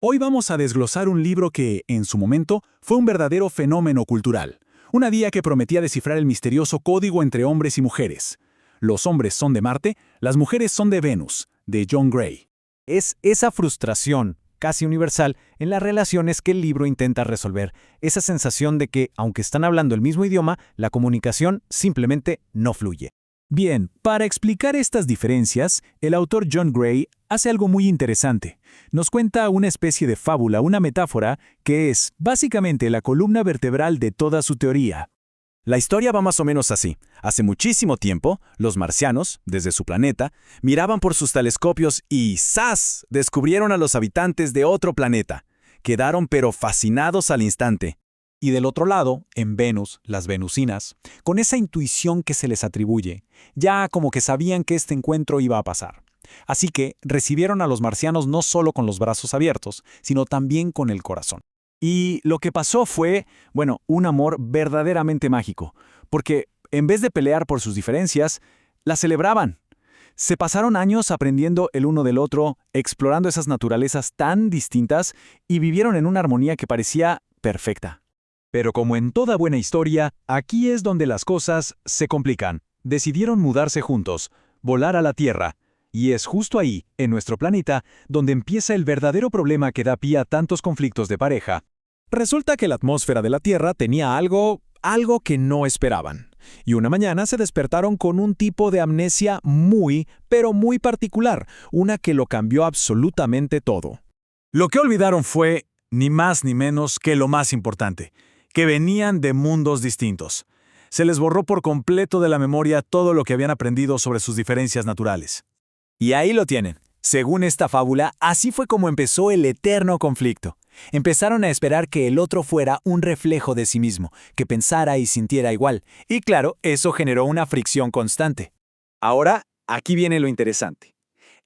Hoy vamos a desglosar un libro que, en su momento, fue un verdadero fenómeno cultural. Una guía que prometía descifrar el misterioso código entre hombres y mujeres. Los hombres son de Marte, las mujeres son de Venus, de John Gray. Es esa frustración, casi universal, en las relaciones que el libro intenta resolver. Esa sensación de que, aunque están hablando el mismo idioma, la comunicación simplemente no fluye. Bien, para explicar estas diferencias, el autor John Gray hace algo muy interesante. Nos cuenta una especie de fábula, una metáfora, que es, básicamente, la columna vertebral de toda su teoría. La historia va más o menos así. Hace muchísimo tiempo, los marcianos, desde su planeta, miraban por sus telescopios y ¡zas!, descubrieron a los habitantes de otro planeta. Quedaron pero fascinados al instante. Y del otro lado, en Venus, las venusinas, con esa intuición que se les atribuye, ya como que sabían que este encuentro iba a pasar. Así que recibieron a los marcianos no solo con los brazos abiertos, sino también con el corazón. Y lo que pasó fue, un amor verdaderamente mágico, porque en vez de pelear por sus diferencias, las celebraban. Se pasaron años aprendiendo el uno del otro, explorando esas naturalezas tan distintas y vivieron en una armonía que parecía perfecta. Pero como en toda buena historia, aquí es donde las cosas se complican. Decidieron mudarse juntos, volar a la Tierra. Y es justo ahí, en nuestro planeta, donde empieza el verdadero problema que da pie a tantos conflictos de pareja. Resulta que la atmósfera de la Tierra tenía algo que no esperaban. Y una mañana se despertaron con un tipo de amnesia pero muy particular, una que lo cambió absolutamente todo. Lo que olvidaron fue, ni más ni menos que lo más importante, que venían de mundos distintos. Se les borró por completo de la memoria todo lo que habían aprendido sobre sus diferencias naturales. Y ahí lo tienen. Según esta fábula, así fue como empezó el eterno conflicto. Empezaron a esperar que el otro fuera un reflejo de sí mismo, que pensara y sintiera igual. Y claro, eso generó una fricción constante. Ahora, aquí viene lo interesante.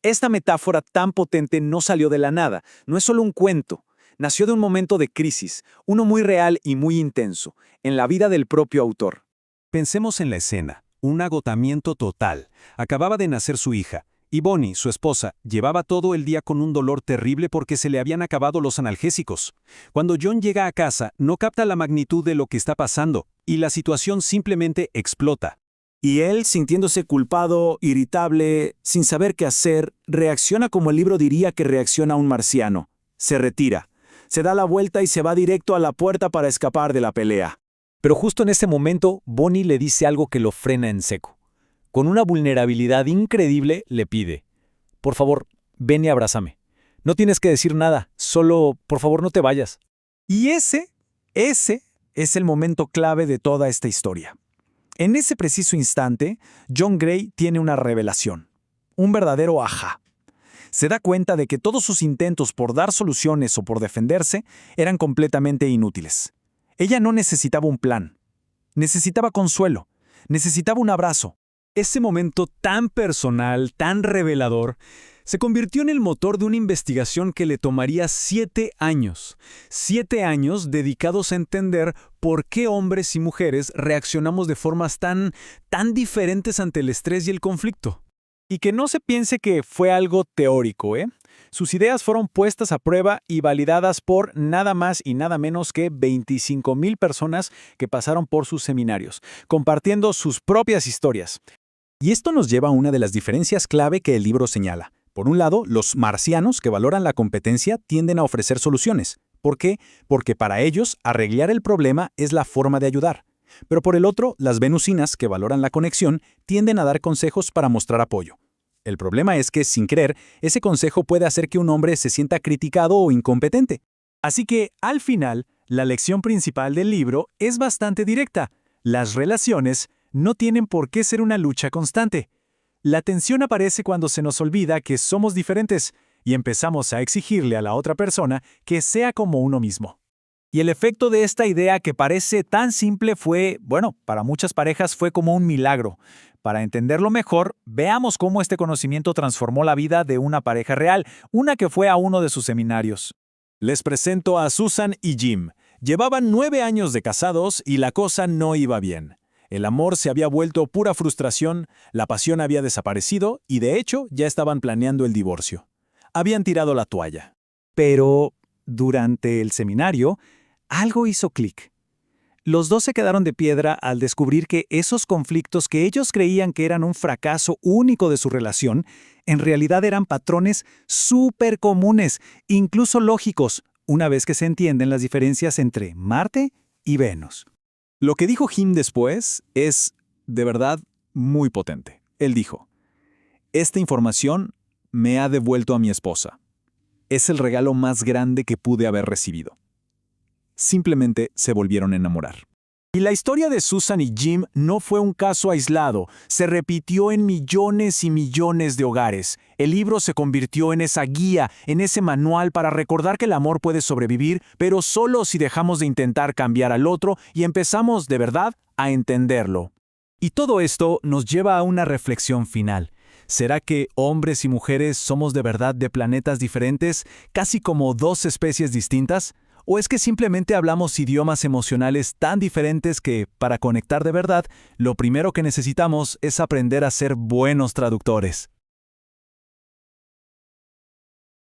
Esta metáfora tan potente no salió de la nada, no es solo un cuento. Nació de un momento de crisis, uno muy real y muy intenso, en la vida del propio autor. Pensemos en la escena, un agotamiento total. Acababa de nacer su hija, y Bonnie, su esposa, llevaba todo el día con un dolor terrible porque se le habían acabado los analgésicos. Cuando John llega a casa, no capta la magnitud de lo que está pasando, y la situación simplemente explota. Y él, sintiéndose culpado, irritable, sin saber qué hacer, reacciona como el libro diría que reacciona un marciano. Se retira. Se da la vuelta y se va directo a la puerta para escapar de la pelea. Pero justo en ese momento, Bonnie le dice algo que lo frena en seco. Con una vulnerabilidad increíble, le pide: por favor, ven y abrázame. No tienes que decir nada, solo, por favor, no te vayas. Y ese es el momento clave de toda esta historia. En ese preciso instante, John Gray tiene una revelación. Un verdadero ajá. Se da cuenta de que todos sus intentos por dar soluciones o por defenderse eran completamente inútiles. Ella no necesitaba un plan. Necesitaba consuelo. Necesitaba un abrazo. Ese momento tan personal, tan revelador, se convirtió en el motor de una investigación que le tomaría 7 años. 7 años dedicados a entender por qué hombres y mujeres reaccionamos de formas tan diferentes ante el estrés y el conflicto. Y que no se piense que fue algo teórico, ¿eh? Sus ideas fueron puestas a prueba y validadas por nada más y nada menos que 25,000 personas que pasaron por sus seminarios, compartiendo sus propias historias. Y esto nos lleva a una de las diferencias clave que el libro señala. Por un lado, los marcianos que valoran la competencia tienden a ofrecer soluciones. ¿Por qué? Porque para ellos, arreglar el problema es la forma de ayudar. Pero por el otro, las venusinas, que valoran la conexión, tienden a dar consejos para mostrar apoyo. El problema es que, sin querer, ese consejo puede hacer que un hombre se sienta criticado o incompetente. Así que, al final, la lección principal del libro es bastante directa. Las relaciones no tienen por qué ser una lucha constante. La tensión aparece cuando se nos olvida que somos diferentes y empezamos a exigirle a la otra persona que sea como uno mismo. Y el efecto de esta idea que parece tan simple fue, para muchas parejas fue como un milagro. Para entenderlo mejor, veamos cómo este conocimiento transformó la vida de una pareja real, una que fue a uno de sus seminarios. Les presento a Susan y Jim. Llevaban 9 años de casados y la cosa no iba bien. El amor se había vuelto pura frustración, la pasión había desaparecido y de hecho ya estaban planeando el divorcio. Habían tirado la toalla. Pero durante el seminario, algo hizo clic. Los dos se quedaron de piedra al descubrir que esos conflictos que ellos creían que eran un fracaso único de su relación, en realidad eran patrones súper comunes, incluso lógicos, una vez que se entienden las diferencias entre Marte y Venus. Lo que dijo Jim después es, de verdad, muy potente. Él dijo, esta información me ha devuelto a mi esposa. Es el regalo más grande que pude haber recibido. Simplemente se volvieron a enamorar. Y la historia de Susan y Jim no fue un caso aislado, se repitió en millones y millones de hogares. El libro se convirtió en esa guía, en ese manual para recordar que el amor puede sobrevivir, pero solo si dejamos de intentar cambiar al otro y empezamos, de verdad, a entenderlo. Y todo esto nos lleva a una reflexión final. ¿Será que hombres y mujeres somos de verdad de planetas diferentes, casi como dos especies distintas? ¿O es que simplemente hablamos idiomas emocionales tan diferentes que, para conectar de verdad, lo primero que necesitamos es aprender a ser buenos traductores?